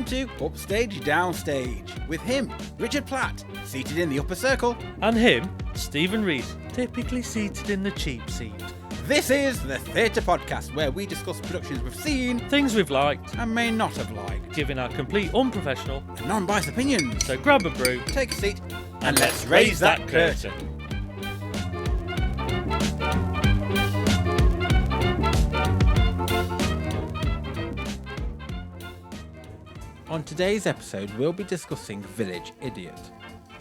welcome to Upstage Downstage, with him, Richard Platt, seated in the upper circle. And him, Stephen Rees, typically seated in the cheap seat. This is the Theatre Podcast, where we discuss productions we've seen, Things we've liked, and may not have liked, giving our complete unprofessional and non-biased opinions. So grab a brew, Take a seat, and let's raise that curtain. On today's episode, we'll be discussing Village Idiot.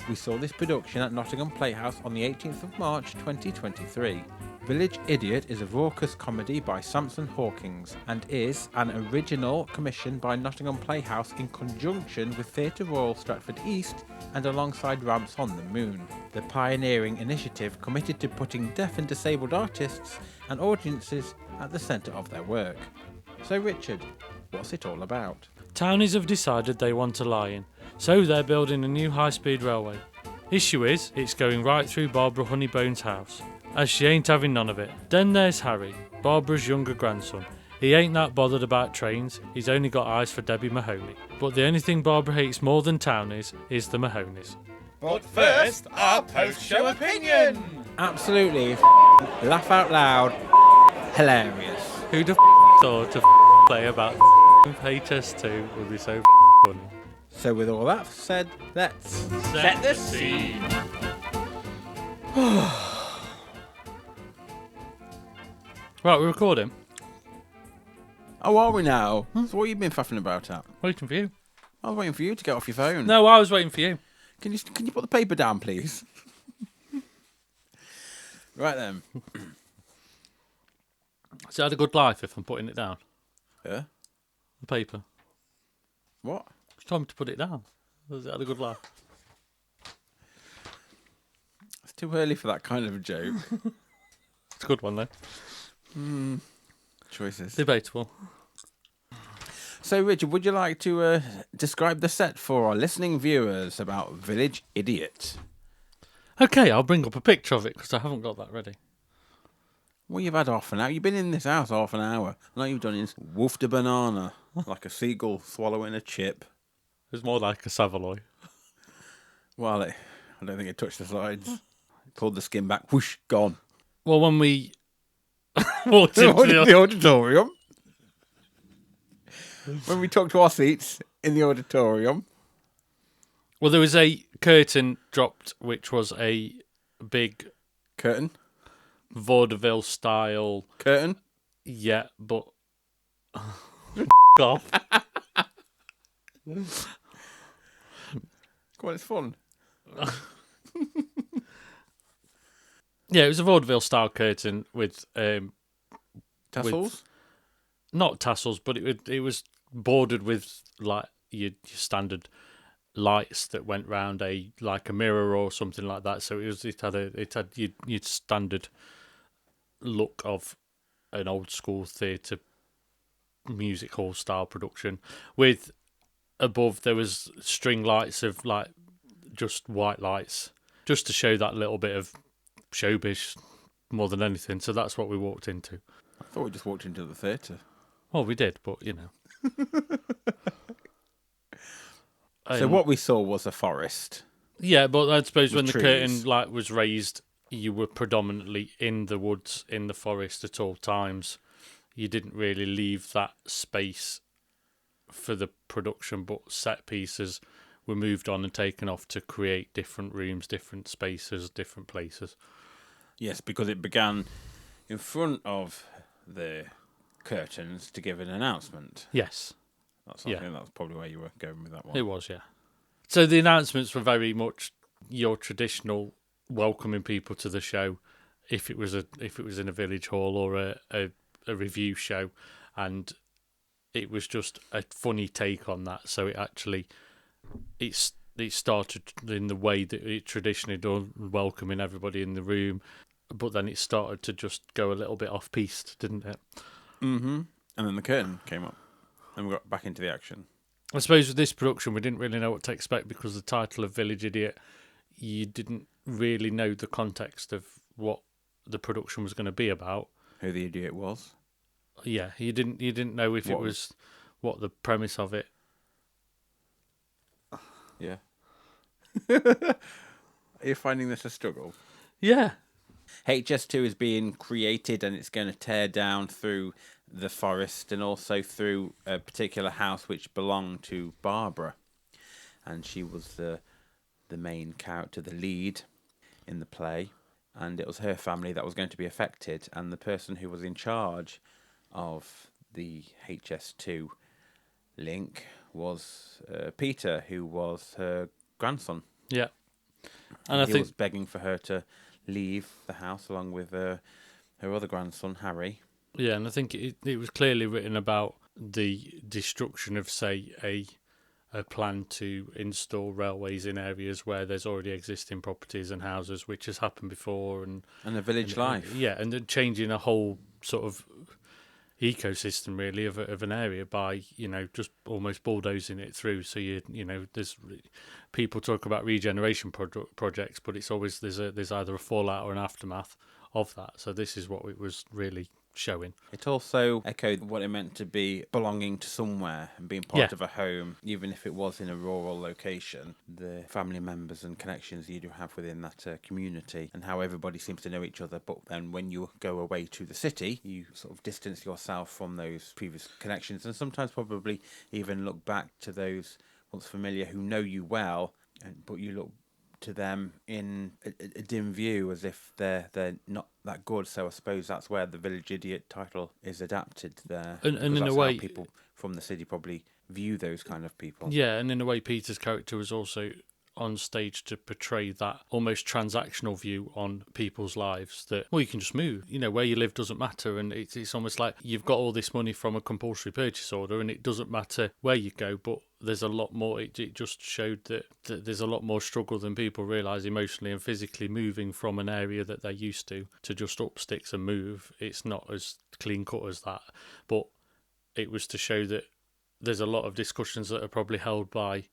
We saw this production at Nottingham Playhouse on the 18th of March 2023. Village Idiot is a raucous comedy by Samson Hawkins and is an original commissioned by Nottingham Playhouse in conjunction with Theatre Royal Stratford East and alongside Ramps on the Moon, the pioneering initiative committed to putting deaf and disabled artists and audiences at the centre of their work. So Richard, what's it all about? Townies have decided they want a lie-in, so they're building a new high-speed railway. Issue is, it's going right through Barbara Honeybone's house, as she ain't having none of it. Then there's Harry, Barbara's younger grandson. He ain't that bothered about trains, he's only got eyes for Debbie Mahoney. But the only thing Barbara hates more than Townies is the Mahoneys. But first, our post-show opinion! Absolutely laugh out loud, hilarious. Who'd have thought to play about HS2 would be so funny. So with all that said, let's Set the scene. Right, we're recording. Oh, are we now? So what have you been faffing about at? Waiting for you. I was waiting for you to get off your phone. No, I was waiting for you. Can you put the paper down, please? Right then. So I had a good life if I'm putting it down. Yeah? The paper. What? It's time to put it down. Has it had a good life? It's too early for that kind of a joke. It's a good one though. Choices. Debatable. So Richard, would you like to describe the set for our listening viewers about Village Idiot? Okay, I'll bring up a picture of it because I haven't got that ready. Well, you've had half an hour. You've been in this house half an hour. And all you've done is wolfed a banana like a seagull swallowing a chip. It's more like a Savoy. Well, I don't think it touched the sides. Pulled the skin back. Whoosh, gone. Well, when we walked into The auditorium. When we took to our seats in the auditorium. Well, there was a curtain dropped, which was a big Curtain. vaudeville style. Curtain. Yeah, but off. Come on, it's fun. Yeah, it was a vaudeville style curtain with Tassels. not tassels, but it was bordered with like your standard lights that went round a mirror or something like that. So it had your standard look of an old school theatre music hall style production. With above there was string lights of like just white lights, just to show that little bit of showbiz more than anything. So that's what we walked into. I thought we just walked into the theatre. Well, we did, but you know. So what we saw was a forest. Yeah, but I suppose when the trees. curtain was raised, you were predominantly in the woods, in the forest at all times. You didn't really leave that space for the production, but set pieces were moved on and taken off to create different rooms, different spaces, different places. Yes, because it began in front of the curtains to give an announcement. Yes, I think that's probably where you were going with that one. it was, yeah. So the announcements were very much your traditional welcoming people to the show, if it was in a village hall or a review show, and it was just a funny take on that. So it started in the way that it traditionally done, welcoming everybody in the room, but then it started to just go a little bit off piste, didn't it? Mm-hmm. And then the curtain came up, and we got back into the action. I suppose with this production, we didn't really know what to expect because the title of Village Idiot, you didn't really know the context of what the production was going to be about. Who the idiot was. Yeah, you didn't know if it was what the premise of it Yeah. Are you finding this a struggle? Yeah. HS2 is being created and it's going to tear down through the forest and also through a particular house which belonged to Barbara. And she was the main character, the lead in the play. And it was her family that was going to be affected. And the person who was in charge of the HS2 link was Peter, who was her grandson. Yeah. And I he think was begging for her to leave the house along with her other grandson, Harry. Yeah, and I think it was clearly written about the destruction of, say, a plan to install railways in areas where there's already existing properties and houses, which has happened before, and a village life. Yeah, and then changing a whole sort of ecosystem really of an area by just almost bulldozing it through. So there's people talk about regeneration projects, but it's always there's either a fallout or an aftermath of that. So this is what it was really showing. It also echoed what it meant to be belonging to somewhere and being part of a home, even if it was in a rural location. The family members and connections you do have within that community and how everybody seems to know each other. But then when you go away to the city, you sort of distance yourself from those previous connections and sometimes probably even look back to those once familiar who know you well, but you look to them in a dim view as if they're not that good. So I suppose that's where the Village Idiot title is adapted there. And in a way, people from the city probably view those kind of people. Yeah, and in a way, Peter's character was also on stage to portray that almost transactional view on people's lives, that, well, you can just move. Where you live doesn't matter, and it's almost like you've got all this money from a compulsory purchase order, and it doesn't matter where you go, but there's a lot more. It just showed that there's a lot more struggle than people realise emotionally and physically moving from an area that they're used to just up sticks and move. It's not as clean cut as that, but it was to show that there's a lot of discussions that are probably held by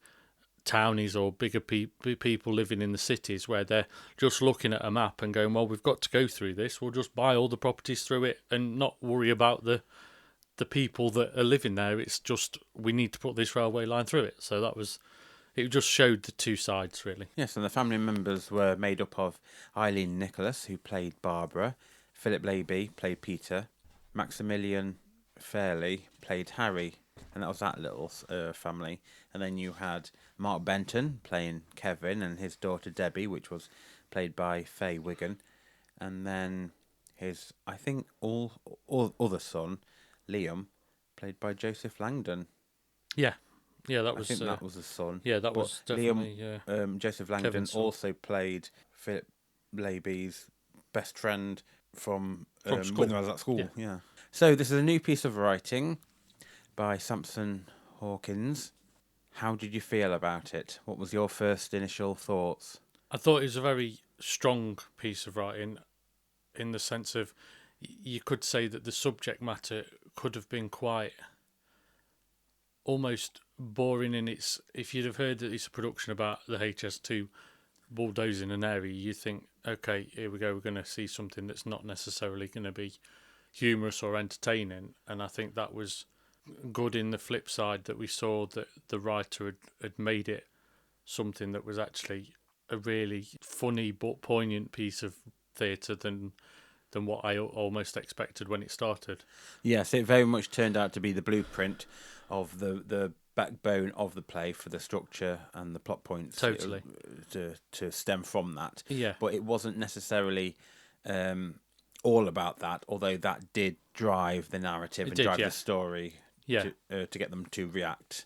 townies or bigger people living in the cities where they're just looking at a map and going, well, we've got to go through this, we'll just buy all the properties through it and not worry about the people that are living there. It's just, we need to put this railway line through it. So it just showed the two sides, really. Yes, and the family members were made up of Eileen Nicholas, who played Barbara, Philip Laby played Peter, Maximilian Fairley played Harry, and that was that little family. And then you had Mark Benton playing Kevin and his daughter Debbie, which was played by Faye Wigan. And then his, I think, all other son, Liam, played by Joseph Langdon. Yeah, that was. I think that was the son. Yeah, that was definitely. Liam, Joseph Langdon also played Philip Laby's best friend from school. when I was at school. Yeah. So this is a new piece of writing by Samson Hawkins. How did you feel about it? What was your first initial thoughts? I thought it was a very strong piece of writing, in the sense of, you could say that the subject matter could have been quite almost boring in its. If you'd have heard that it's a production about the HS2 bulldozing an area, you think, okay, here we go, we're going to see something that's not necessarily going to be humorous or entertaining. And I think that was good in the flip side, that we saw that the writer had made it something that was actually a really funny but poignant piece of theatre than what I almost expected when it started. Yes, it very much turned out to be the blueprint of the backbone of the play for the structure and the plot points. Totally. To stem from that. Yeah. But it wasn't necessarily all about that, although that did drive the narrative drive the story to get them to react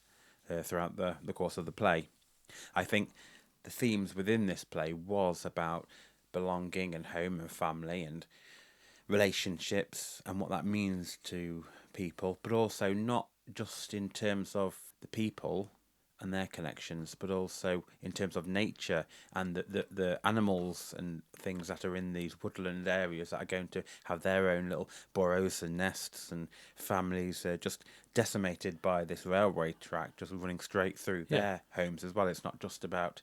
throughout the course of the play. I think the themes within this play was about belonging and home and family and relationships and what that means to people, but also not just in terms of the people and their connections, but also in terms of nature and the animals and things that are in these woodland areas that are going to have their own little burrows and nests, and families just decimated by this railway track just running straight through their homes as well. It's not just about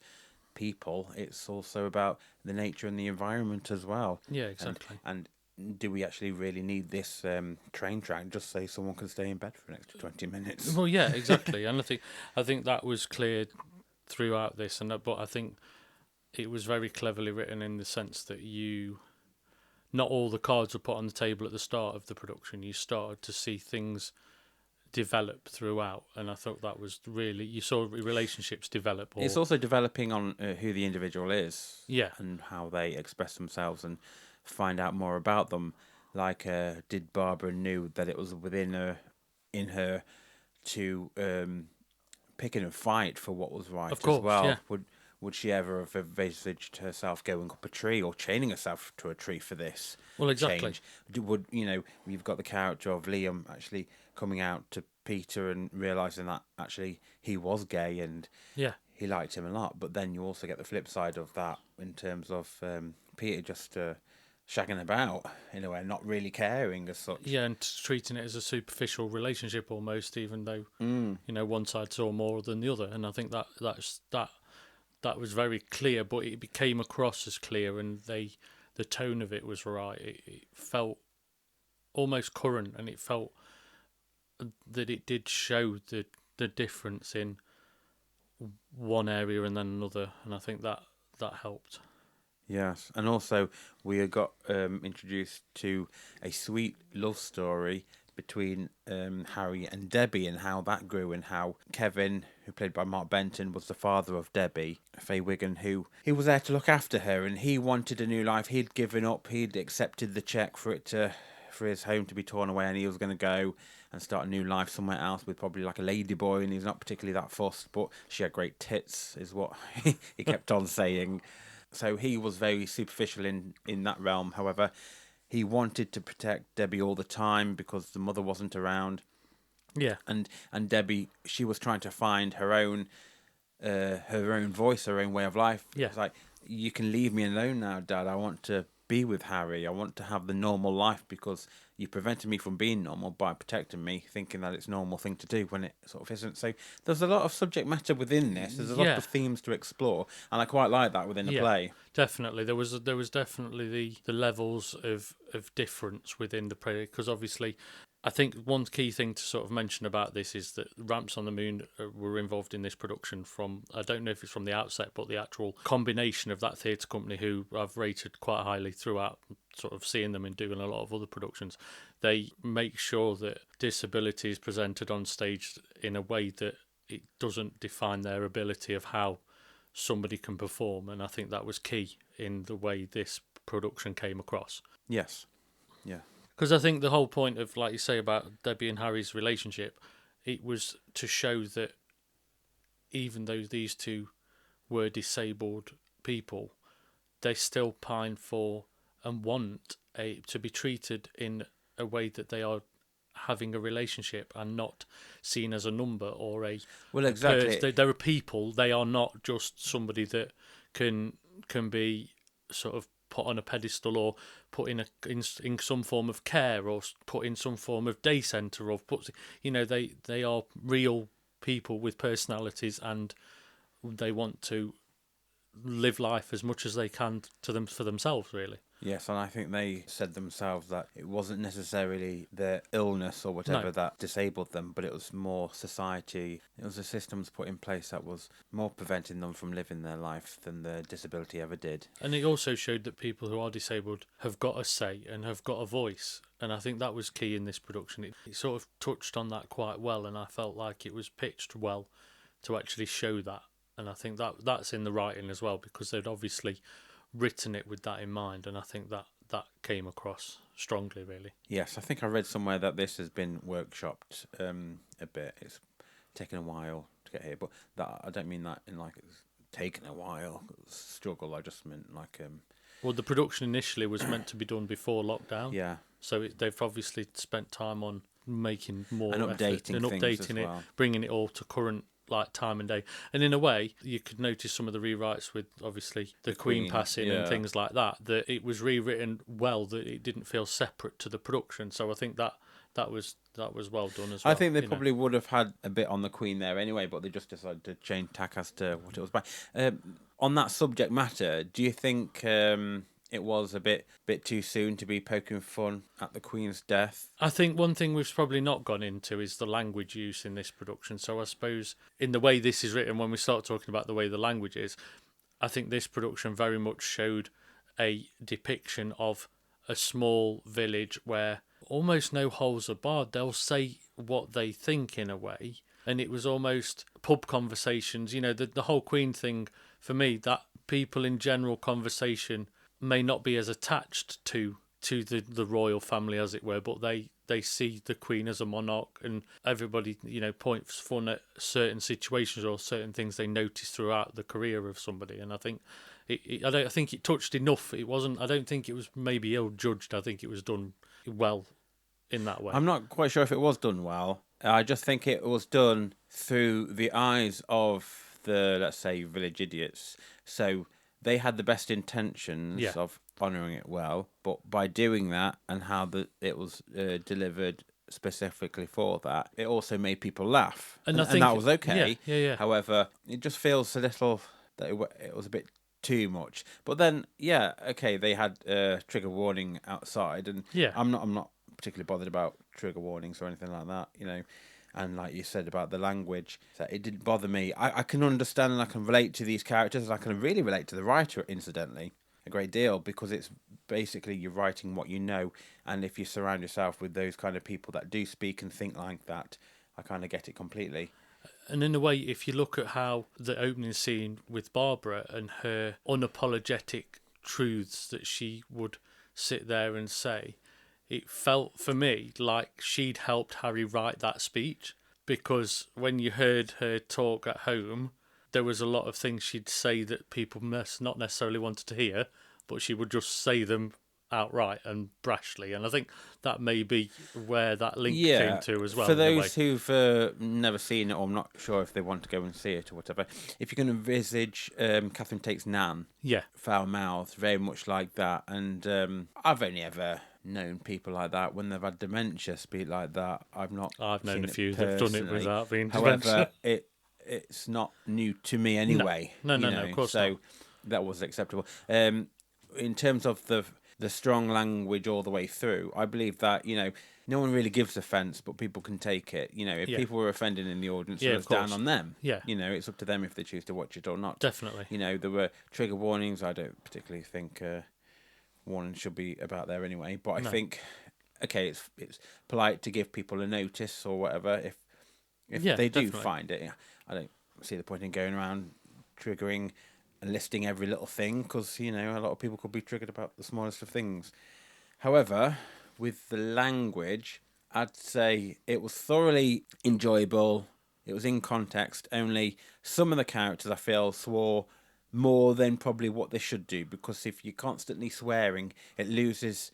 people, it's also about the nature and the environment as well. Yeah, exactly. And do we actually really need this train track just so someone can stay in bed for an extra 20 minutes? Well, yeah, exactly. And I think that was clear throughout this, but I think it was very cleverly written in the sense that not all the cards were put on the table at the start of the production. You started to see things develop throughout, and I thought that was really, you saw relationships develop. It's also developing on who the individual is, Yeah. and how they express themselves, and find out more about them. Like, did Barbara knew that it was in her to pick and fight for what was right Of course, as well? yeah. Would she ever have envisaged herself going up a tree or chaining herself to a tree for this? Well, exactly. Change? You've got the character of Liam actually coming out to Peter and realising that actually he was gay and Yeah. he liked him a lot. But then you also get the flip side of that in terms of Peter just shagging about in a way, not really caring as such. Yeah, and treating it as a superficial relationship almost, even though one side saw more than the other. And I think that was very clear, but it became across as clear, and the tone of it was right. It felt almost current, and it felt that it did show the difference in one area and then another, and I think that helped. Yes, and also we got introduced to a sweet love story between Harry and Debbie, and how that grew, and how Kevin, who played by Mark Benton, was the father of Debbie, Faye Wiggin, who he was there to look after her, and he wanted a new life. He'd given up. He'd accepted the check for his home to be torn away, and he was going to go and start a new life somewhere else with probably like a ladyboy, and he's not particularly that fussed, but she had great tits, is what he kept on saying. So he was very superficial in that realm. However, he wanted to protect Debbie all the time because the mother wasn't around. Yeah. And Debbie, she was trying to find her own voice, her own way of life. Yeah. It's like, you can leave me alone now, Dad. I want to be with Harry. I want to have the normal life, because you prevented me from being normal by protecting me, thinking that it's a normal thing to do when it sort of isn't. So there's a lot of subject matter within this. There's a lot of themes to explore, and I quite like that within the play. Definitely, there was definitely the levels of difference within the play, because obviously, I think one key thing to sort of mention about this is that Ramps on the Moon were involved in this production from, I don't know if it's from the outset, but the actual combination of that theatre company, who I've rated quite highly throughout, sort of seeing them and doing a lot of other productions. They make sure that disability is presented on stage in a way that it doesn't define their ability of how somebody can perform, and I think that was key in the way this production came across. Yes. Yeah. Because I think the whole point of, like you say, about Debbie and Harry's relationship, it was to show that even though these two were disabled people, they still pine for and want to be treated in a way that they are having a relationship and not seen as a number or a... Well, exactly. They're a people. They are not just somebody that can be sort of put on a pedestal or put in some form of care or put in some form of day centre or put, they are real people with personalities, and they want to live life as much as they can for themselves, really. Yes, and I think they said themselves that it wasn't necessarily their illness or whatever that disabled them, but it was more society. It was the systems put in place that was more preventing them from living their life than the disability ever did. And it also showed that people who are disabled have got a say and have got a voice. And I think that was key in this production. It sort of touched on that quite well, and I felt like it was pitched well to actually show that. And I think that's in the writing as well, because they'd obviously written it with that in mind, and I think that came across strongly, really. Yes, I think I read somewhere that this has been workshopped a bit. It's taken a while to get here, but that I don't mean that in like it's taken a while struggle. I just meant like well, the production initially was meant to be done before lockdown. Yeah. So they've obviously spent time on making more and effort updating and things updating as it, well. bringing it all to current like time and day. And in a way, you could notice some of the rewrites with obviously the Queen passing and things like that it was rewritten well, that it didn't feel separate to the production. So I think that was well done as well. I think they probably would have had a bit on the Queen there anyway, but they just decided to change tack as to what it was by. On that subject matter, do you think it was a bit too soon to be poking fun at the Queen's death. I think one thing we've probably not gone into is the language use in this production. So I suppose in the way this is written, when we start talking about the way the language is, I think this production very much showed a depiction of a small village where almost no holes are barred. They'll say what they think in a way. And it was almost pub conversations. You know, the whole Queen thing, for me, that people in general conversation may not be as attached to the royal family, as it were, but they see the Queen as a monarch, and everybody, you know, points fun at certain situations or certain things they notice throughout the career of somebody. And I think I think it touched enough. It wasn't. I don't think it was maybe ill judged. I think it was done well in that way. I'm not quite sure if it was done well. I just think it was done through the eyes of the, let's say, village idiots. So they had the best intentions of honouring it well, but by doing that and how it was delivered specifically for that, it also made people laugh. And that was okay. Yeah. However, it just feels a little that it was a bit too much. But then, okay, they had trigger warning outside, and I'm not particularly bothered about trigger warnings or anything like that, you know. And like you said about the language, that it didn't bother me. I can understand and I can relate to these characters, and I can really relate to the writer, incidentally, a great deal, because it's basically you're writing what you know, and if you surround yourself with those kind of people that do speak and think like that, I kind of get it completely. And in a way, if you look at how the opening scene with Barbara and her unapologetic truths that she would sit there and say, it felt for me like she'd helped Harry write that speech, because when you heard her talk at home, there was a lot of things she'd say that people must not necessarily wanted to hear, but she would just say them outright and brashly. And I think that may be where that link came to as well. For those who've never seen it, or I'm not sure if they want to go and see it or whatever, if you can envisage Catherine Tate's Nan, foul-mouthed, very much like that. And I've only ever known people like that when they've had dementia speak like that. I've known a few that've done it without being dementia. However, it's not new to me anyway. No, of course not. So that was acceptable. In terms of the strong language all the way through, I believe that, you know, no one really gives offence, but people can take it. You know, if people were offended in the audience, it's down on them. Yeah. You know, it's up to them if they choose to watch it or not. Definitely. You know, there were trigger warnings. I don't particularly think warnings should be about there anyway. But I think, okay, it's polite to give people a notice or whatever if they do find it. I don't see the point in going around triggering and listing every little thing, because, you know, a lot of people could be triggered about the smallest of things. However, with the language, I'd say it was thoroughly enjoyable. It was in context. Only some of the characters, I feel, swore more than probably what they should do, because if you're constantly swearing, it loses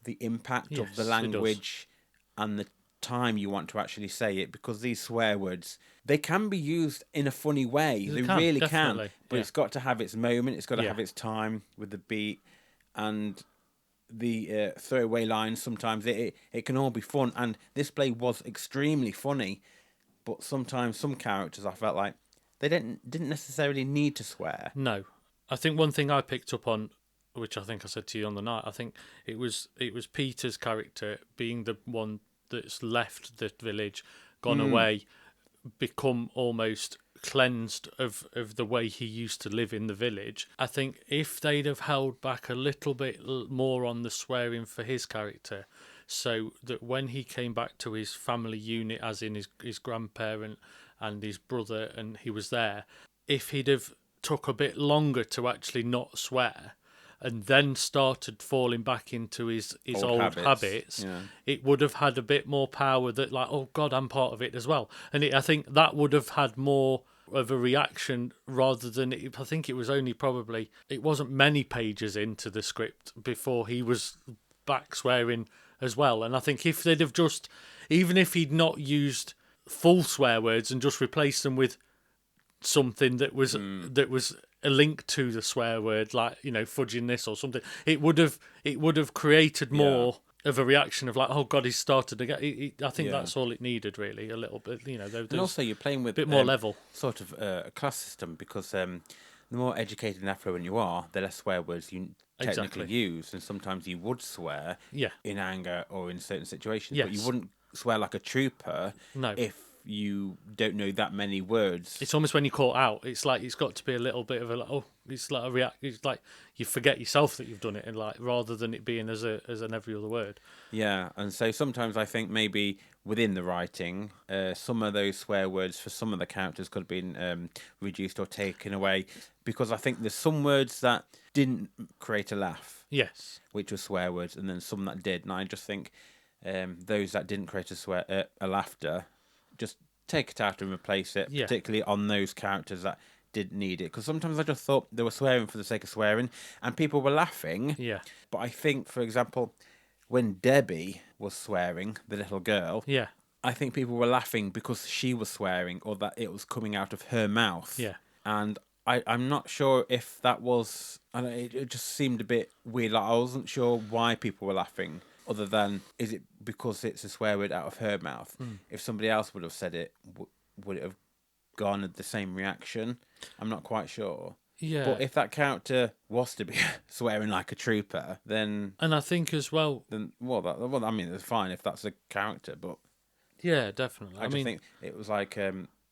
the impact of the language and the time you want to actually say it, because these swear words, they can be used in a funny way. They really can. But it's got to have its moment. It's got to have its time with the beat and the throwaway lines. Sometimes it can all be fun. And this play was extremely funny. But sometimes some characters, I felt like they didn't necessarily need to swear. No. I think one thing I picked up on, which I think I said to you on the night, I think it was Peter's character being the one that's left the village, gone away, become almost cleansed of the way he used to live in the village. I think if they'd have held back a little bit more on the swearing for his character, so that when he came back to his family unit, as in his grandparent and his brother, and he was there, if he'd have took a bit longer to actually not swear, and then started falling back into his old habits, it would have had a bit more power that, like, oh God, I'm part of it as well. And I think that would have had more of a reaction rather than, I think it was only probably, it wasn't many pages into the script before he was back swearing as well. And I think if they'd have just, even if he'd not used full swear words and just replaced them with something that was a link to the swear word, like, you know, fudging this or something, it would have created more of a reaction of like, oh God, he's started again. I think that's all it needed, really, a little bit, you know. And also you're playing with a bit more level, sort of a class system, because the more educated and affluent you are, the less swear words you technically Exactly. used, and sometimes you would swear Yeah. in anger or in certain situations, but you Yes. wouldn't swear like a trooper No. if you don't know that many words. It's almost when you call out. It's like it's got to be a little bit of it's like a react. It's like you forget yourself that you've done it, and like rather than it being as an every other word. Yeah, and so sometimes I think maybe within the writing, some of those swear words for some of the characters could have been reduced or taken away, because I think there's some words that didn't create a laugh, Yes. which were swear words, and then some that did. And I just think those that didn't create a laughter, just take it out and replace it, Yeah. particularly on those characters that didn't need it. Because sometimes I just thought they were swearing for the sake of swearing, and people were laughing. Yeah. But I think, for example, when Debbie was swearing, the little girl, Yeah. I think people were laughing because she was swearing or that it was coming out of her mouth. Yeah. And I'm not sure if that was... it just seemed a bit weird. Like, I wasn't sure why people were laughing, other than, is it because it's a swear word out of her mouth? If somebody else would have said it, would it have garnered the same reaction? I'm not quite sure. Yeah. But if that character was to be swearing like a trooper, then And I think as well. I mean, it's fine if that's a character, but Yeah, definitely. I just think it was like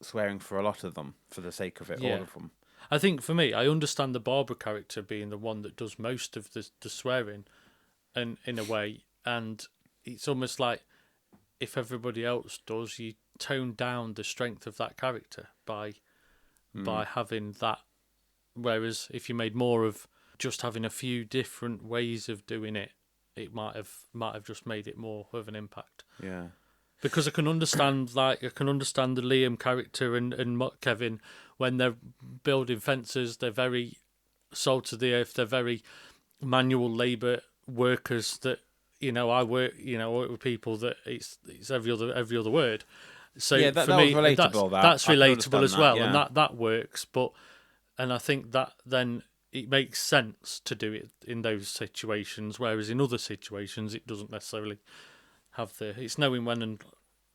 swearing for a lot of them for the sake of it, Yeah. all of them. I think for me, I understand the Barbara character being the one that does most of the swearing, and in a way, and it's almost like if everybody else does, you tone down the strength of that character by having that. Whereas if you made more of just having a few different ways of doing it, it might have just made it more of an impact. Yeah. Because I can understand the Liam character and Kevin when they're building fences. They're very salt of the earth. They're very manual labour workers. That I work with people that it's every other word. So Yeah, for that me, was relatable. that's I can relatable understand as well, that, and yeah. that works. And I think that then it makes sense to do it in those situations, whereas in other situations it doesn't necessarily have it's knowing when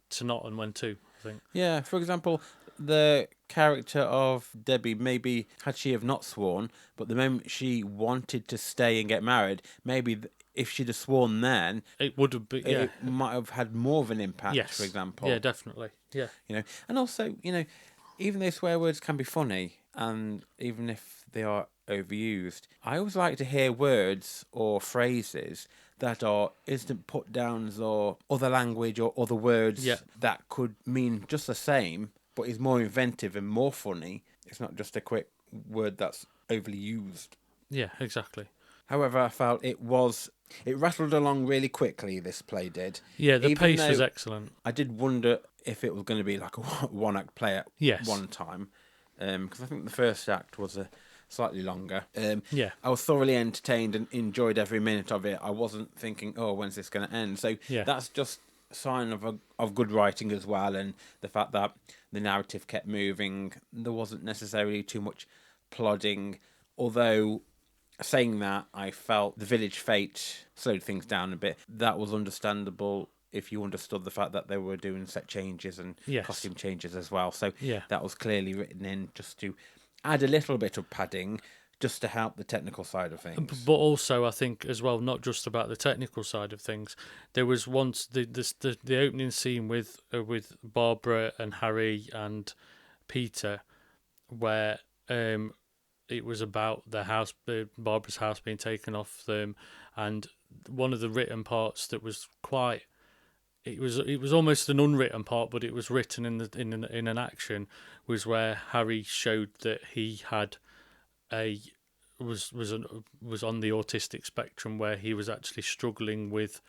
to not and when to, I think. Yeah, for example, the character of Debbie, maybe had she have not sworn, but the moment she wanted to stay and get married, maybe if she'd have sworn then, It would have been, it might have had more of an impact, yes, for example. yeah, definitely, yeah. And also, even though swear words can be funny, and even if they are overused, I always like to hear words or phrases that are instant put downs or other language or other words that could mean just the same, but is more inventive and more funny. It's not just a quick word that's overly used. Yeah, exactly. However, I felt it rattled along really quickly, this play did. Yeah, the Even pace was though excellent. I did wonder if it was going to be like a one-act play at one time, because I think the first act was slightly longer. Yeah. I was thoroughly entertained and enjoyed every minute of it. I wasn't thinking, oh, when's this going to end? So that's just a sign of good writing as well, and the fact that the narrative kept moving. There wasn't necessarily too much plodding, although... Saying that, I felt the village fate slowed things down a bit. That was understandable if you understood the fact that they were doing set changes and costume changes as well. So that was clearly written in just to add a little bit of padding, just to help the technical side of things. But also, I think as well, not just about the technical side of things. There was once the opening scene with Barbara and Harry and Peter, where it was about Barbara's house being taken off them, and one of the written parts that was it was almost an unwritten part, but it was written in an action, was where Harry showed that he had was on the autistic spectrum, where he was actually struggling with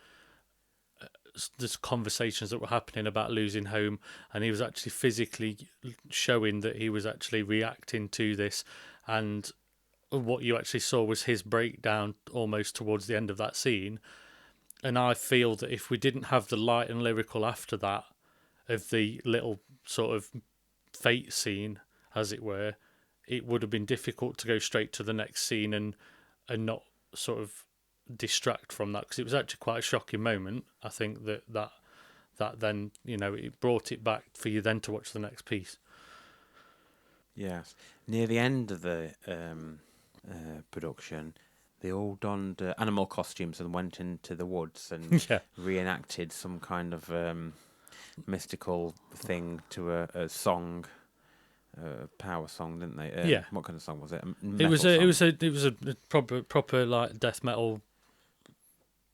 the conversations that were happening about losing home, and he was actually physically showing that he was actually reacting to this. And what you actually saw was his breakdown almost towards the end of that scene. And I feel that if we didn't have the light and lyrical after that, of the little sort of fate scene, as it were, it would have been difficult to go straight to the next scene and not sort of distract from that, because it was actually quite a shocking moment. I think that then, it brought it back for you then to watch the next piece. Yes. Near the end of the production, they all donned animal costumes and went into the woods and Yeah. reenacted some kind of mystical thing to a song, power song, didn't they? Yeah. What kind of song was it? It was a proper like death metal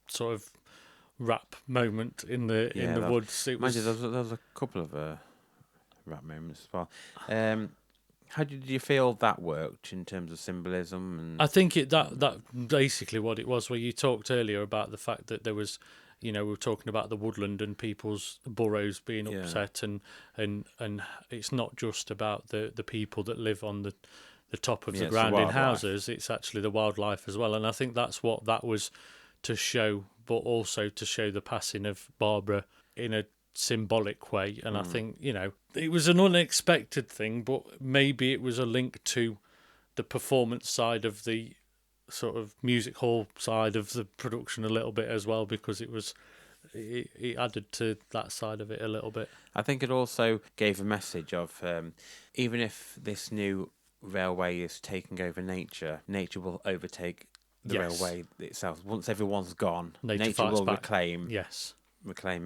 sort of rap moment in the woods. It was. There was a couple of rap moments as well. How did you feel that worked in terms of symbolism? And I think that basically what it was. Where you talked earlier about the fact that there was, we were talking about the woodland and people's burrows being upset, and it's not just about the people that live on the top of the ground in houses. It's actually the wildlife as well, and I think that's what that was to show, but also to show the passing of Barbara in a symbolic way. And I think it was an unexpected thing, but maybe it was a link to the performance side of the sort of music hall side of the production a little bit as well, because it added to that side of it a little bit. I think it also gave a message of even if this new railway is taking over nature will overtake the railway itself. Once everyone's gone, nature will reclaim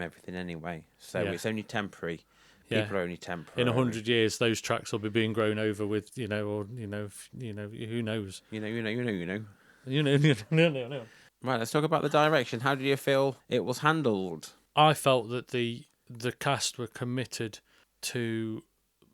everything anyway. So it's only temporary. Yeah. People are only temporary. In 100 years, those tracks will be being grown over with, who knows? Right, let's talk about the direction. How do you feel it was handled? I felt that the cast were committed to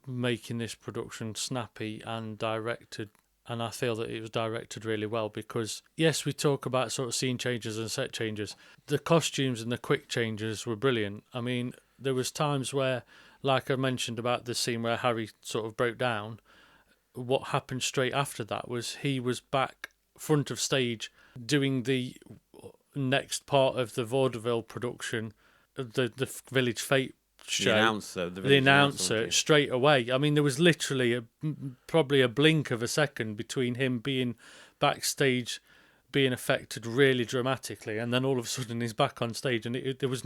making this production snappy and directed. And I feel that it was directed really well because, yes, we talk about sort of scene changes and set changes. The costumes and the quick changes were brilliant. I mean, there was times where, like I mentioned about the scene where Harry sort of broke down, what happened straight after that was he was back front of stage doing the next part of the vaudeville production, the Village Fate show. The announcer straight away. I mean, there was literally probably a blink of a second between him being backstage, being affected really dramatically, and then all of a sudden he's back on stage, and there was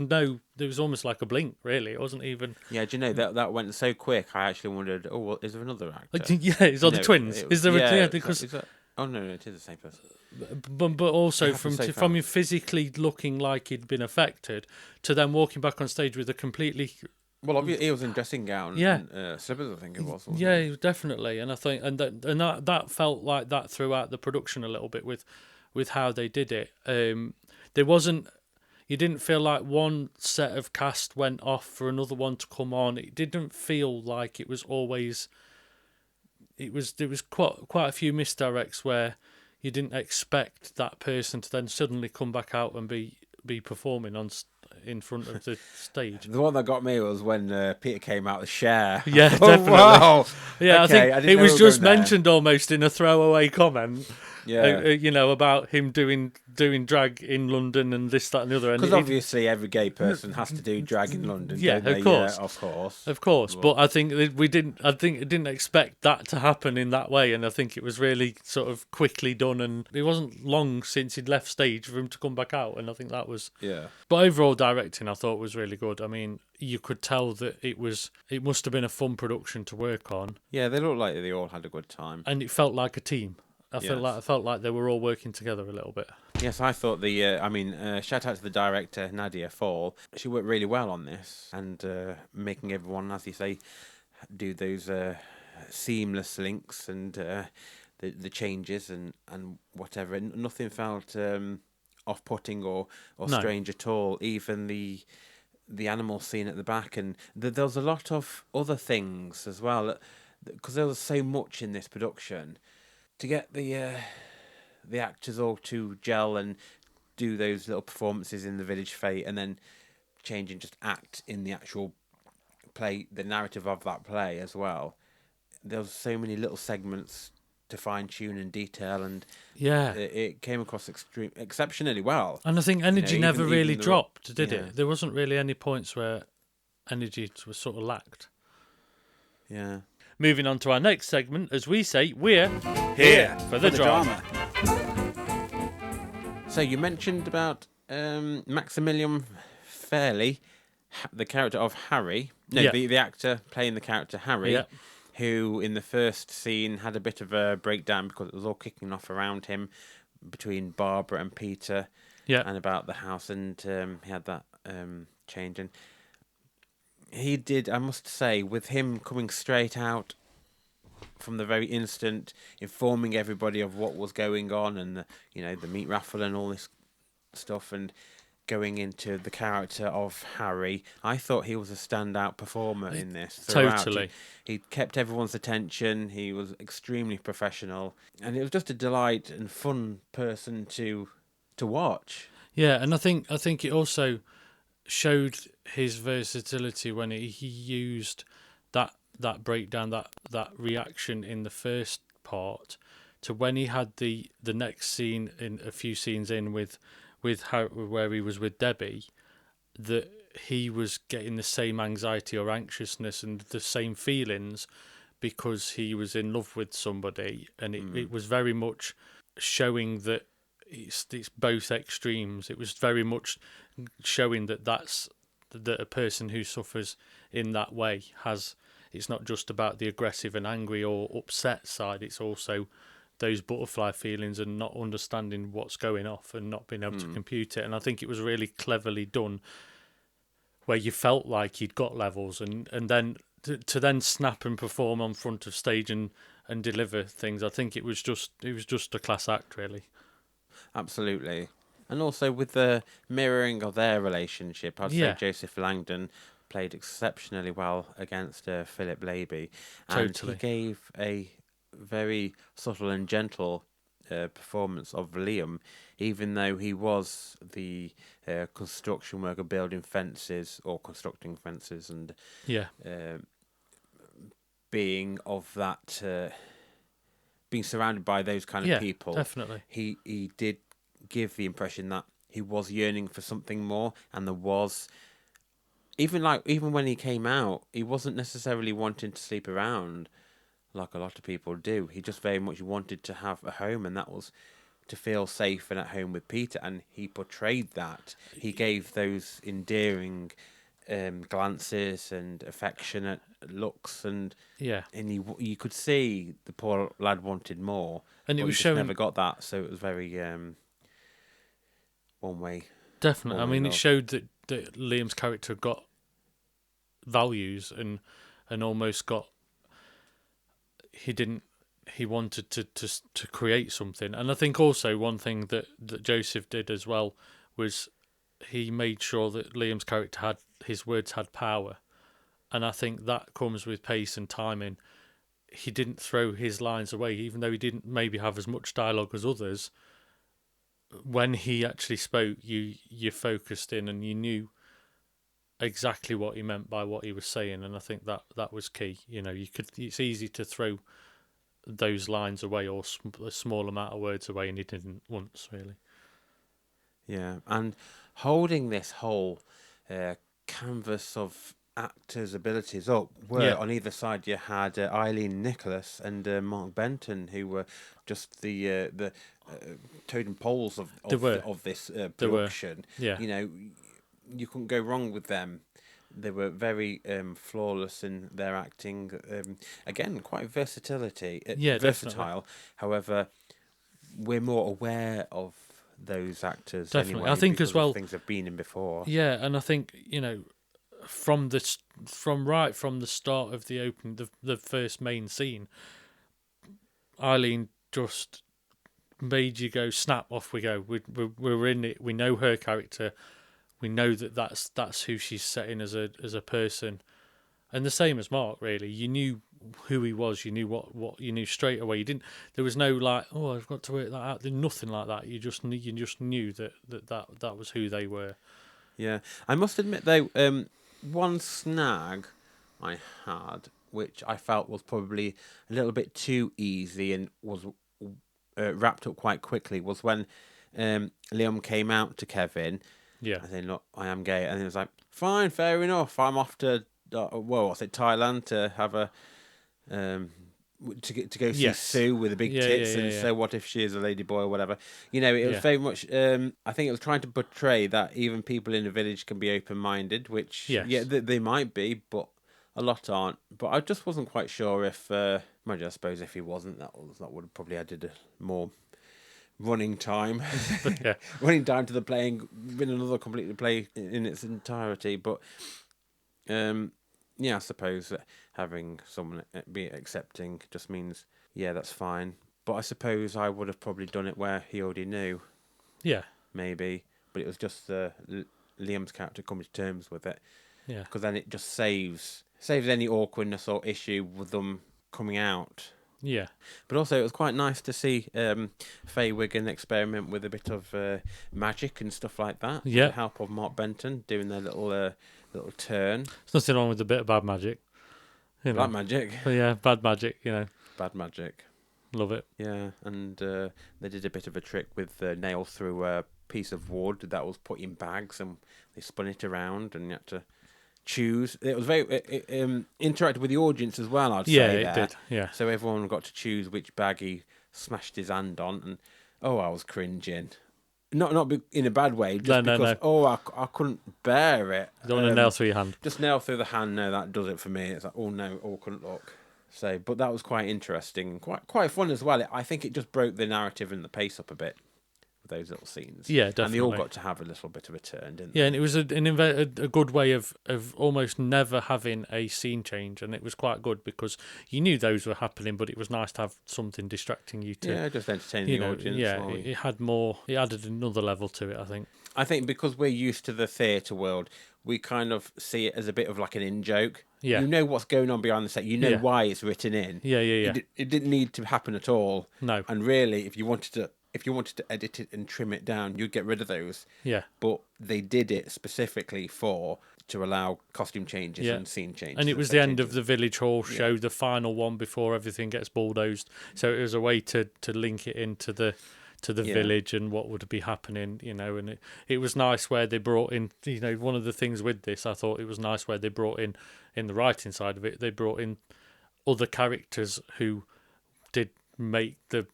almost like a blink, really. It wasn't even. Yeah, do you know that went so quick? I actually wondered, well, is there another actor? Is the twins? Is there? Because. Oh no, it is the same person. But also from him physically looking like he'd been affected to then walking back on stage with a completely. Well, obviously he was in dressing gown. And, slippers, I think it was. Yeah, it? Definitely, and I think that felt like that throughout the production a little bit with how they did it. There wasn't. You didn't feel like one set of cast went off for another one to come on. It didn't feel like it was always. There was quite a few misdirects where you didn't expect that person to then suddenly come back out and be performing in front of the stage. The one that got me was when Peter came out with Cher. Yeah, definitely. Wow. Yeah, okay, I think it was just mentioned almost in a throwaway comment. Yeah, about him doing drag in London and this, that, and the other. Because obviously every gay person has to do drag in London. Yeah, of course. But I think it didn't expect that to happen in that way, and I think it was really sort of quickly done. And it wasn't long since he'd left stage for him to come back out, and I think that was. Yeah. But overall directing, I thought was really good. I mean, you could tell that it must have been a fun production to work on. Yeah, they looked like they all had a good time, and it felt like a team. I felt like they were all working together a little bit. Yes, I thought shout out to the director, Nadia Fall. She worked really well on this and making everyone, as you say, do those seamless links and the changes and whatever. And nothing felt off-putting or strange at all. Even the animal scene at the back. And there was a lot of other things as well, because there was so much in this production. To get the actors all to gel and do those little performances in the Village Fate and then change and just act in the actual play, the narrative of that play as well. There was so many little segments to fine tune and detail, and it came across exceptionally well. And I think energy never really dropped, did it? There wasn't really any points where energy was sort of lacked. Yeah. Moving on to our next segment, as we say, we're here for the drama. So you mentioned about Maximilian Fairley, the character of Harry. No, the actor playing the character Harry, who in the first scene had a bit of a breakdown because it was all kicking off around him. between Barbara and Peter, Yeah. and about the house, and he had that change, and he did. I must say, with him coming straight out from the very instant, informing everybody of what was going on, and the meat raffle and all this stuff, and going into the character of Harry, I thought he was a standout performer in this throughout. Totally. He kept everyone's attention. He was extremely professional, and it was just a delight and fun person to watch. Yeah, and I think it also showed his versatility when he used that breakdown, that reaction in the first part, to when he had the next scene, in a few scenes in, with how, where he was with Debbie, that he was getting the same anxiety or anxiousness and the same feelings because he was in love with somebody, and it was very much showing that it's both extremes. It was very much showing that a person who suffers in that way has, it's not just about the aggressive and angry or upset side, it's also those butterfly feelings and not understanding what's going off and not being able to compute it. And I think it was really cleverly done, where you felt like he'd got levels, and then to then snap and perform on front of stage and deliver things. I think it was just a class act, really. Absolutely. And also with the mirroring of their relationship, I'd say Joseph Langdon played exceptionally well against Philip Laby. And Totally. he gave a very subtle and gentle performance of Liam, even though he was the construction worker building fences or constructing fences, and being of that, being surrounded by those kind of people. Definitely. He did give the impression that he was yearning for something more, and there was, even when he came out, he wasn't necessarily wanting to sleep around like a lot of people do. He just very much wanted to have a home, and that was to feel safe and at home with Peter, and he portrayed that. He gave those endearing glances and affectionate looks, and you could see the poor lad wanted more, and it was he just never got that. So it was very one way. Definitely. I mean, it showed that Liam's character got values and almost got. He wanted to create something, and I think also one thing that Joseph did as well was he made sure that Liam's character his words had power, and I think that comes with pace and timing. He didn't throw his lines away, even though he didn't maybe have as much dialogue as others. When he actually spoke, you focused in and you knew exactly what he meant by what he was saying, and I think that was key. It's easy to throw those lines away or a small amount of words away, and he didn't once, really. Yeah, and holding this whole canvas of actors' abilities up, on either side you had Eileen Nicholas and Mark Benton, who were just the totem poles of this production. Yeah. You couldn't go wrong with them. They were very flawless in their acting. Again, quite versatile. Definitely. However, we're more aware of those actors. Definitely, anyway, I think as well things have been in before. Yeah, and I think from the start of the open, the first main scene, Eileen just made you go, snap, off we go. We're in it. We know her character. We know that's who she's setting as a person, and the same as Mark. Really, you knew who he was. You knew what you knew straight away. You didn't. There was no like, oh, I've got to work that out. There's nothing like that. You just knew that was who they were. Yeah, I must admit though, one snag I had, which I felt was probably a little bit too easy and was wrapped up quite quickly, was when Liam came out to Kevin. Yeah. I said, look, I am gay. And he was like, fine, fair enough. I'm off to, Thailand to have a, to go see Sue with the big tits. And so what if she is a lady boy or whatever? It was very much, I think it was trying to portray that even people in the village can be open-minded, which, they might be, but a lot aren't. But I just wasn't quite sure if, I suppose if he wasn't, that would have probably added more running time. Yeah. Running time to the playing, been another completely play in its entirety. But yeah, I suppose that having someone be accepting just means, yeah, that's fine. But I suppose I would have probably done it where he already knew, Yeah. maybe. But it was just Liam's character coming to terms with it. Yeah. Because then it just saves any awkwardness or issue with them coming out. Yeah. But also, it was quite nice to see Faye Wiggin experiment with a bit of magic and stuff like that. Yeah. With the help of Mark Benton doing their little turn. There's nothing wrong with a bit of bad magic. You know. Black magic. But yeah, bad magic, Bad magic. Love it. Yeah, and they did a bit of a trick with nails through a piece of wood that was put in bags, and they spun it around, and you had to choose. It was very interactive with the audience as well, I'd say. Yeah, it did. Yeah. So everyone got to choose which bag he smashed his hand on, and I was cringing. Not in a bad way, just because I couldn't bear it. You don't want to nail through your hand. Just nail through the hand. No, that does it for me. It's like, oh no, couldn't look. So, but that was quite interesting, quite fun as well. I think it just broke the narrative and the pace up a bit with those little scenes. Yeah, definitely. And they all got to have a little bit of a turn, didn't they? Yeah, and it was a good way of almost never having a scene change, and it was quite good because you knew those were happening, but it was nice to have something distracting you to. Yeah, just entertain the audience. Yeah, it had more. It added another level to it, I think. I think because we're used to the theatre world, we kind of see it as a bit of like an in-joke. Yeah. You know what's going on behind the set. You know why it's written in. Yeah. It didn't need to happen at all. No. And really, if you wanted to edit it and trim it down, you'd get rid of those. Yeah. But they did it specifically to allow costume changes and scene changes. And it was the end of the Village Hall show, the final one before everything gets bulldozed. So it was a way to link it into the village and what would be happening, and it was nice where they brought in, one of the things with this, I thought it was nice where they brought in the writing side of it, they brought in other characters who did make the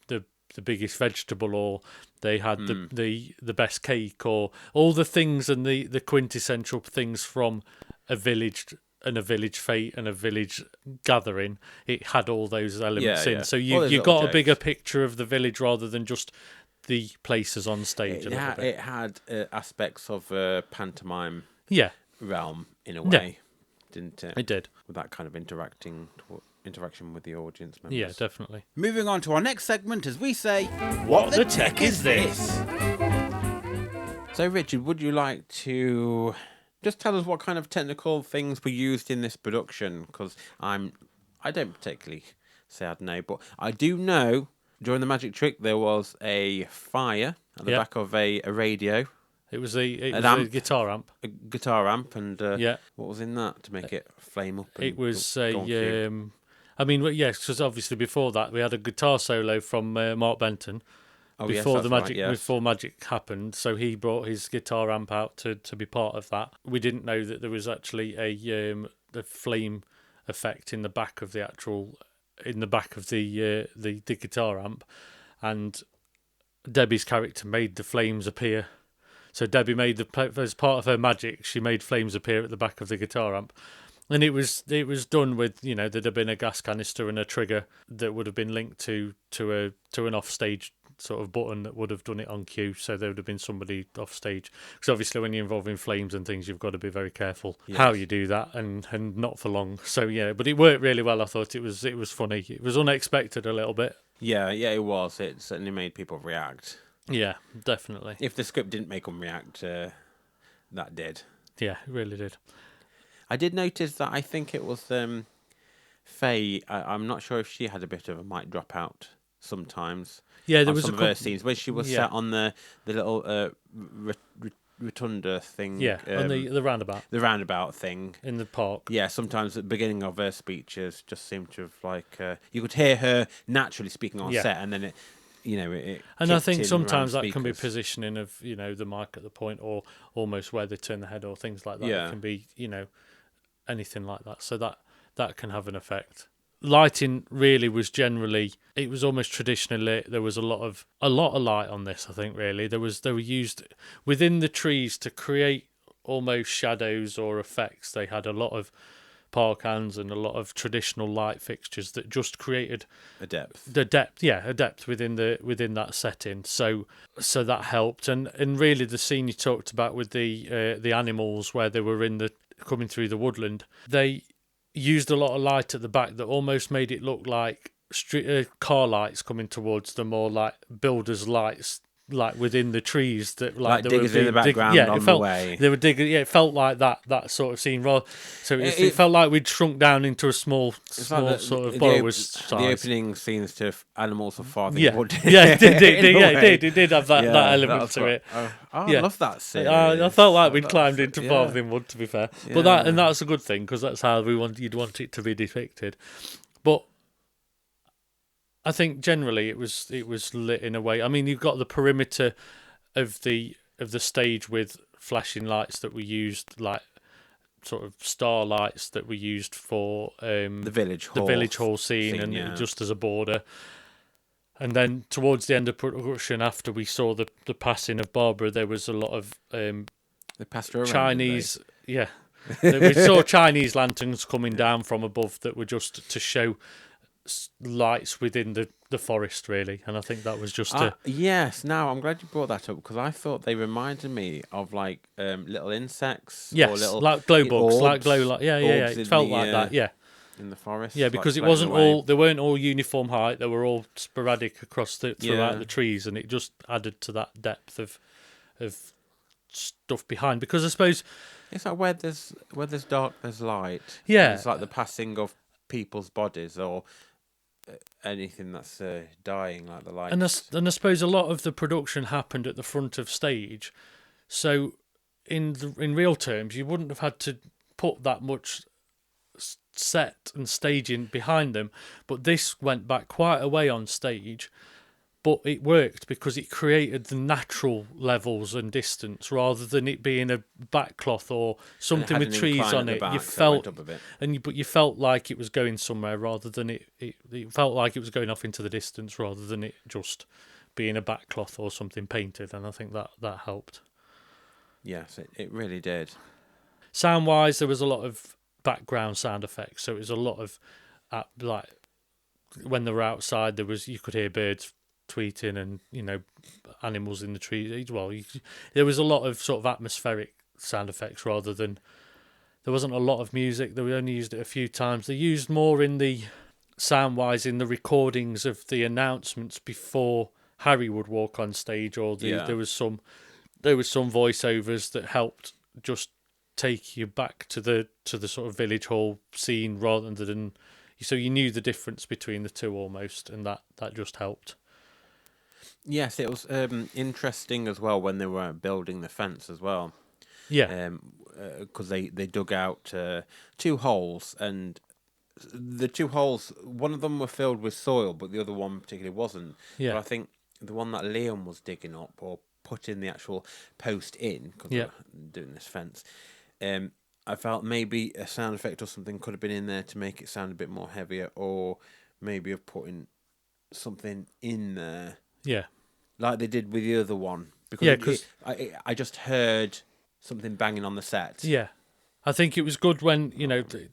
biggest vegetable, or they had the best cake, or all the things and the quintessential things from a village and a village fete and a village gathering. It had all those elements in. So you got a bigger picture of the village rather than just the places on stage. It had aspects of pantomime realm in a way, didn't it? It did. With that kind of interaction with the audience members. Yeah, definitely. Moving on to our next segment, as we say, What the Tech Is This? So, Richard, would you like to just tell us what kind of technical things were used in this production? Because I don't particularly say I'd know, but I do know during the magic trick there was a fire at the back of a radio. It was a guitar amp. A guitar amp, and what was in that to make it flame up? It was because obviously before that we had a guitar solo from Mark Benton. Before magic happened, so he brought his guitar amp out to be part of that. We didn't know that there was actually a flame effect in the back of the guitar amp, and Debbie's character made the flames appear. So Debbie made as part of her magic, she made flames appear at the back of the guitar amp. And it was done with, there'd have been a gas canister and a trigger that would have been linked to an offstage sort of button that would have done it on cue. So there would have been somebody off stage. Because obviously when you're involving flames and things, you've got to be very careful how you do that and not for long. So but it worked really well. I thought it was funny. It was unexpected a little bit. Yeah, it was. It certainly made people react. Yeah, definitely. If the script didn't make them react, that did. Yeah, it really did. I did notice that I think it was Faye. I'm not sure if she had a bit of a mic drop out sometimes. Yeah, there was some of her scenes where she was sat on the little rotunda thing. Yeah, on the roundabout. The roundabout thing in the park. Yeah, sometimes at the beginning of her speeches just seemed to have you could hear her naturally speaking on set, and then it. And I think sometimes that can be positioning of the mic at the point, or almost where they turn the head, or things like that. Yeah. It can be anything like that. So that can have an effect. Lighting really was generally, it was almost traditionally lit. There was a lot of light on this. I think really they were used within the trees to create almost shadows or effects. They had a lot of park hands and a lot of traditional light fixtures that just created A depth. a depth within that setting. So that helped, and really the scene you talked about with the animals where they were coming through the woodland, they used a lot of light at the back that almost made it look like car lights coming towards them, or like builders' lights, like within the trees that Like they diggers were in the background on the way. They were digging. Yeah, it felt like that sort of scene. So it felt like we'd shrunk down into a small Like sort of borrower's size. The opening scenes to Animals of Farthing Yeah, Wood. it did have that element to it. I love that scene. I felt like we'd climbed into Farthing Wood, to be fair. Yeah. But that's a good thing, because that's how you'd want it to be depicted. But I think generally it was lit in a way. I mean, you've got the perimeter of the stage with flashing lights that were used, like sort of starlights that were used for the village hall scene, and just as a border. And then towards the end of production, after we saw the passing of Barbara, there was a lot of They passed her around, Chinese, we saw Chinese lanterns coming down from above that were just to show lights within the forest, really. And I think that was just yes. Now I'm glad you brought that up, because I thought they reminded me of like little insects. Yes, or little like glow bugs, orbs, like glow light. Yeah. It felt like that. Yeah. In the forest. Yeah, because it wasn't all. They weren't all uniform height. They were all sporadic across throughout the trees, and it just added to that depth of stuff behind. Because I suppose it's like where there's dark, there's light. Yeah, it's like the passing of people's bodies or anything that's dying, like the lights. And I suppose a lot of the production happened at the front of stage, so in real terms, you wouldn't have had to put that much set and staging behind them, but this went back quite a way on stage, but it worked because it created the natural levels and distance rather than it being a backcloth or something with trees on it. You felt but you felt like it was going somewhere rather than it felt like it was going off into the distance rather than it just being a backcloth or something painted, and I think that helped. Yes, it really did. Sound wise, there was a lot of background sound effects, so it was a lot of like when they were outside, you could hear birds tweeting and animals in the trees. Well, there was a lot of sort of atmospheric sound effects rather than, there wasn't a lot of music. They only used it a few times. They used more in the sound wise in the recordings of the announcements before Harry would walk on stage, or there was some voiceovers that helped just take you back to the sort of village hall scene rather than, so you knew the difference between the two almost, and that just helped. Yes, it was interesting as well when they were building the fence as well. Yeah, because they dug out 2 holes, and the 2 holes, one of them were filled with soil, but the other one particularly wasn't. Yeah, but I think the one that Liam was digging up or putting the actual post in, because they were doing this fence. I felt maybe a sound effect or something could have been in there to make it sound a bit more heavier, or maybe of putting something in there. Yeah, like they did with the other one. Because I just heard something banging on the set. Yeah, I think it was good when,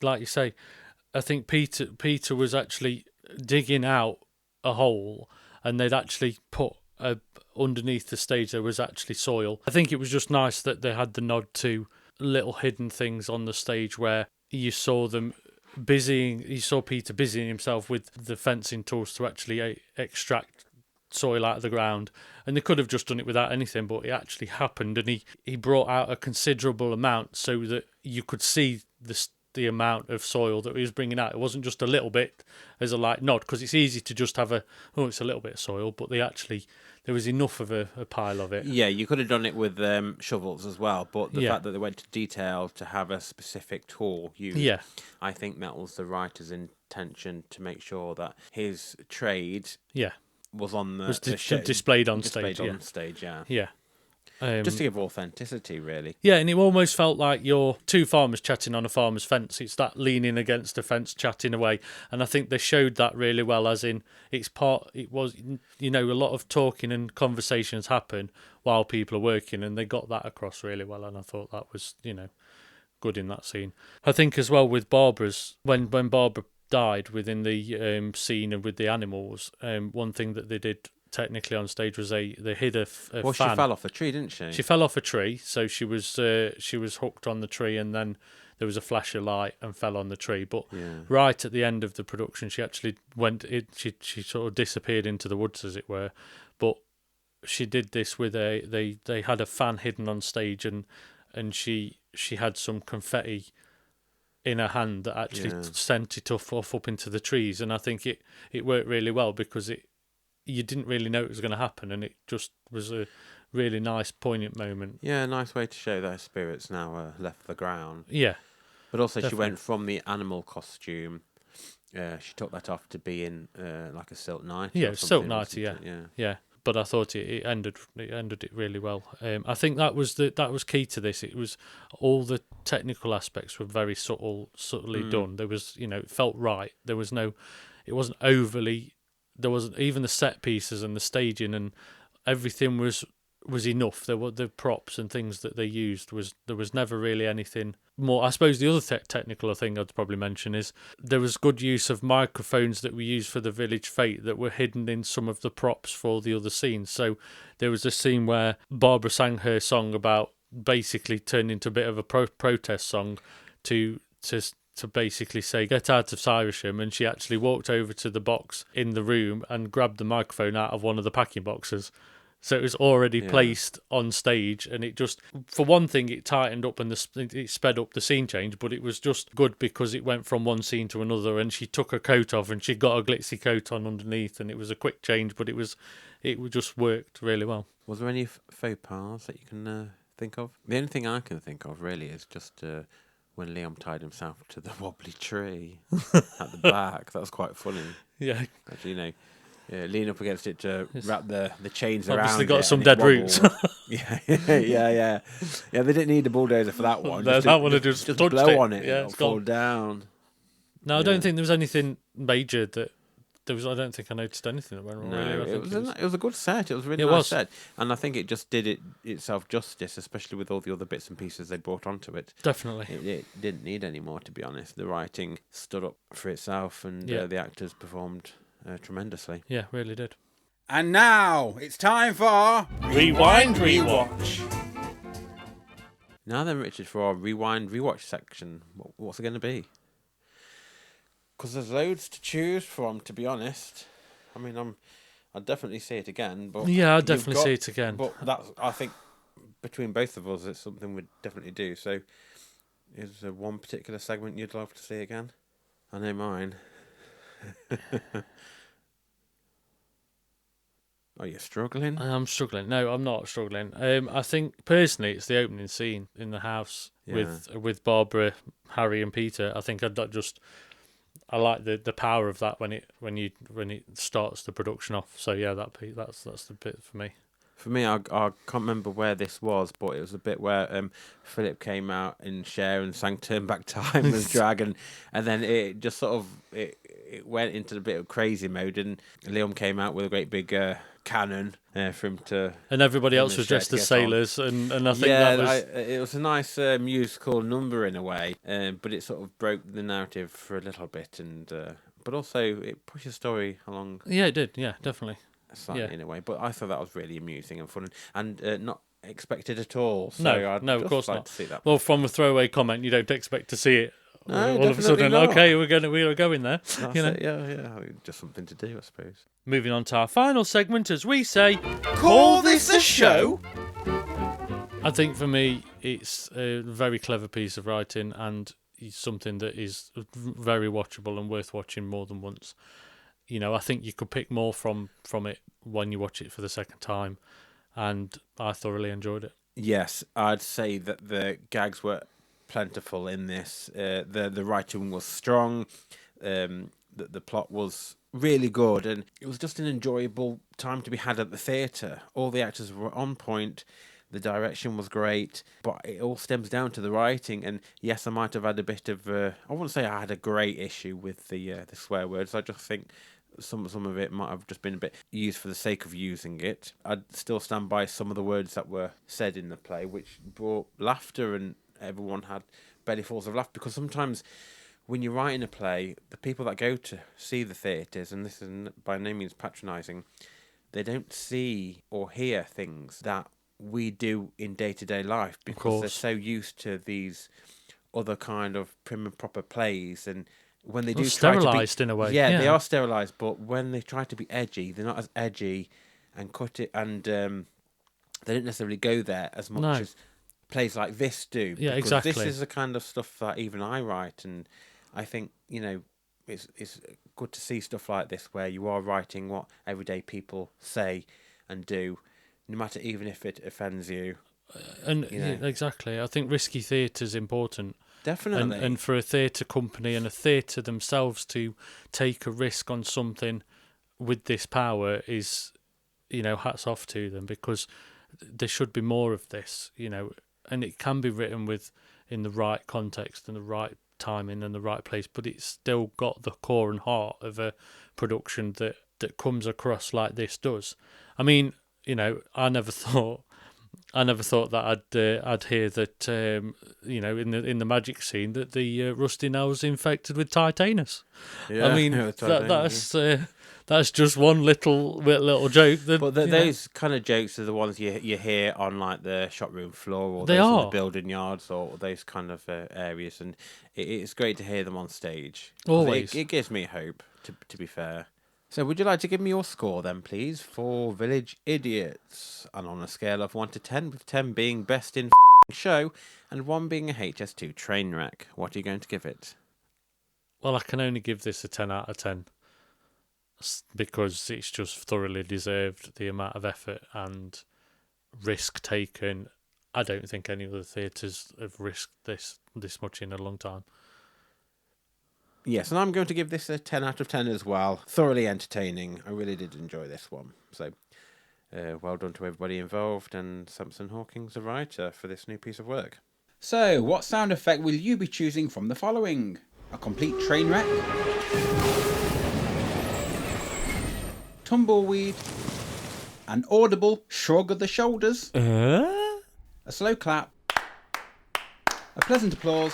like you say, I think Peter was actually digging out a hole, and they'd actually put underneath the stage there was actually soil. I think it was just nice that they had the nod to little hidden things on the stage where you saw Peter busying himself with the fencing tools to actually extract soil out of the ground, and they could have just done it without anything, but it actually happened, and he brought out a considerable amount so that you could see the amount of soil that he was bringing out. It wasn't just a little bit as a light nod, because it's easy to just have it's a little bit of soil, but there was enough of a pile of it. Yeah, you could have done it with shovels as well, but the fact that they went to detail to have a specific tool used, I think that was the writer's intention, to make sure that his trade was on displayed on stage. Yeah. Just to give authenticity, really. Yeah, and it almost felt like you're 2 farmers chatting on a farmer's fence. It's that leaning against a fence, chatting away, and I think they showed that really well. As in, it was a lot of talking and conversations happen while people are working, and they got that across really well. And I thought that was good in that scene. I think as well with Barbara's when Barbara died within the scene and with the animals, one thing that they did technically on stage was they hid a Well, fan. she fell off a tree, didn't she? She fell off a tree, so she was hooked on the tree, and then there was a flash of light and fell on the tree. But right at the end of the production, she actually she sort of disappeared into the woods, as it were. But she did this with they had a fan hidden on stage, and she had some confetti in her hand that actually sent it off up into the trees, and I think it worked really well because you didn't really know it was going to happen, and it just was a really nice, poignant moment. Yeah, a nice way to show that her spirits now left the ground. Yeah. But also definitely. She went from the animal costume, she took that off to be in like a silk nightie. Yeah, or silk something, nightie, wasn't it? yeah. But I thought it ended it really well. I think that was key to this. It was all the technical aspects were very subtly done. There was, it felt right. There was it wasn't overly. There wasn't even the set pieces and the staging and everything was enough. There were the props and things that they used there was never really anything more. I suppose the other technical thing I'd probably mention is there was good use of microphones that we used for the Village Fete that were hidden in some of the props for the other scenes. So there was a scene where Barbara sang her song about basically turned into a bit of a protest song to basically say, get out of Cyrisham, and she actually walked over to the box in the room and grabbed the microphone out of one of the packing boxes. So it was already placed on stage, and it just, for one thing, it tightened up and it sped up the scene change, but it was just good because it went from one scene to another, and she took her coat off and she got a glitzy coat on underneath, and it was a quick change, but it just worked really well. Was there any faux pas that you can think of? The only thing I can think of really is just when Liam tied himself to the wobbly tree at the back. That was quite funny. Yeah. Actually, lean up against it to wrap the chains around. Obviously got some dead roots. Yeah. They didn't need a bulldozer for that one. That one would just blow it. on it, Yeah, it'll fall down. No, I don't think there was anything major that there was. I don't think I noticed anything that went wrong. No, really. it was a good set. It was a really nice set, and I think it just did itself justice, especially with all the other bits and pieces they brought onto it. Definitely, it didn't need any more, to be honest. The writing stood up for itself, and the actors performed tremendously. Yeah, really did. And now it's time for Rewind Rewatch. Now then, Richard, for our Rewind Rewatch section, what's it going to be? Because there's loads to choose from, to be honest. I mean, I'd definitely see it again. But yeah, I'd definitely see it again. But that's, I think, between both of us, it's something we'd definitely do. So, is there one particular segment you'd love to see again? I know mine. Are you struggling? I'm struggling. No, I'm not struggling. I think personally, it's the opening scene in the house with Barbara, Harry, and Peter. I think I like the power of that when it starts the production off. So yeah, that's the bit for me. For me, I can't remember where this was, but it was a bit where Philip came out in Cher and sang "Turn Back Time" as Dragon, and then it just sort of it went into a bit of crazy mode, and Liam came out with a great big cannon for him to. And everybody else was dressed as sailors, and I think it was a nice musical number in a way, but it sort of broke the narrative for a little bit, and but also it pushed the story along. Yeah, it did. Yeah, definitely. Slightly in a way, but I thought that was really amusing and fun, and not expected at all. So no, of course like not. to see that. Well, from a throwaway comment, you don't expect to see it. No, all of a sudden, not. Okay, we are going there. That's it, yeah, just something to do, I suppose. Moving on to our final segment, as we say, Call this a show? I think for me, it's a very clever piece of writing and something that is very watchable and worth watching more than once. I think you could pick more from it when you watch it for the second time, and I thoroughly enjoyed it. Yes, I'd say that the gags were plentiful in this. The writing was strong. The plot was really good, and it was just an enjoyable time to be had at the theatre. All the actors were on point. The direction was great, but it all stems down to the writing. And yes, I might have had a bit of I wouldn't say I had a great issue with the swear words. I just think some of it might have just been a bit used for the sake of using it. I'd still stand by some of the words that were said in the play, which brought laughter, and everyone had belly falls of laughter, because sometimes when you're writing a play, the people that go to see the theatres, and this is by no means patronising, they don't see or hear things that we do in day-to-day life, because they're so used to these other kind of prim and proper plays, and when they do try to be sterilised in a way. Yeah, they are sterilised, but when they try to be edgy, they're not as edgy and cut it, and they don't necessarily go there as much as plays like this do. Yeah, because exactly. This is the kind of stuff that even I write, and I think, it's good to see stuff like this where you are writing what everyday people say and do, no matter even if it offends you. And exactly, I think risky theatre is important. Definitely. And for a theatre company and a theatre themselves to take a risk on something with this power is, hats off to them, because there should be more of this, and it can be written in the right context and the right timing and the right place, but it's still got the core and heart of a production that comes across like this does. I mean, I never thought that I'd hear that in the magic scene that the Rusty Nail's infected with titanus. Yeah, I mean that's just one little joke. But those kind of jokes are the ones you hear on like the shop room floor, or they those are in the building yards, or those kind of areas, and it's great to hear them on stage. Always, it gives me hope. To be fair. So would you like to give me your score then, please, for Village Idiots? And on a scale of 1 to 10, with 10 being best in show and 1 being a HS2 train wreck, what are you going to give it? Well, I can only give this a 10 out of 10 because it's just thoroughly deserved the amount of effort and risk taken. I don't think any other theatres have risked this much in a long time. Yes, and I'm going to give this a 10 out of 10 as well. Thoroughly entertaining. I really did enjoy this one. So, well done to everybody involved, and Samson Hawkins, the writer, for this new piece of work. So, what sound effect will you be choosing from the following? A complete train wreck? Tumbleweed? An audible shrug of the shoulders? A slow clap? A pleasant applause?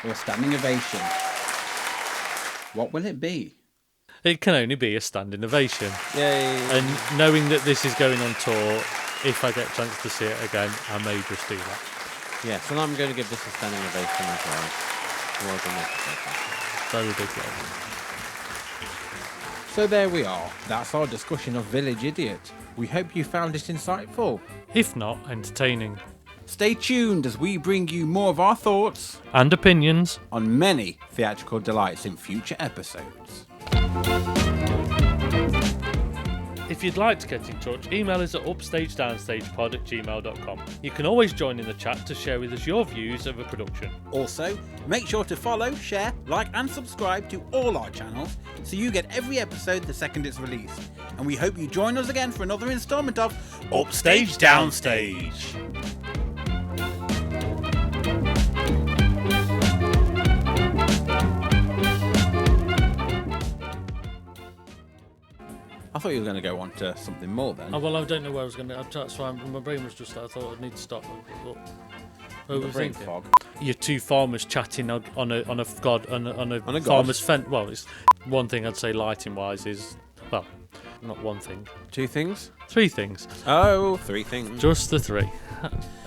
Or a standing ovation? What will it be? It can only be a standing ovation. Yay! And knowing that this is going on tour, if I get a chance to see it again, I may just do that. Yes, and I'm going to give this a standing ovation as well. Well done. Very big one. So there we are. That's our discussion of Village Idiot. We hope you found it insightful. If not, entertaining. Stay tuned as we bring you more of our thoughts and opinions on many theatrical delights in future episodes. If you'd like to get in touch, email us at upstagedownsstagepod@gmail.com. You can always join in the chat to share with us your views of a production. Also, make sure to follow, share, like and subscribe to all our channels so you get every episode the second it's released. And we hope you join us again for another instalment of Upstage Downstage. I thought you were going to go on to something more then. Oh, well, I don't know where I was going to. That's why my brain was just. I thought I'd need to stop. Brain fog. You're two farmers chatting on a farmer's fence. Well, it's one thing I'd say lighting wise is, well, not one thing. 2 things? 3 things. Oh, 3 things. Just the 3.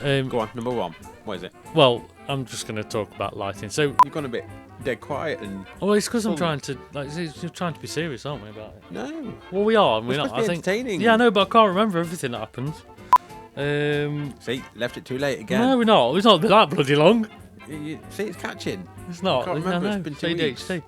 Go on, number 1. What is it? Well, I'm just going to talk about lighting. So You've gone a bit dead quiet and... Oh, it's because I'm trying to you're trying to be serious, aren't we, about it? No. Well, we are, and we're It's not. supposed to be I think. entertaining. Yeah, I know, but I can't remember everything that happened. See, left it too late again. No, we're not. It's not that bloody long. See, it's catching. It's not. I can't remember. I know. It's been 2 weeks. ADHD.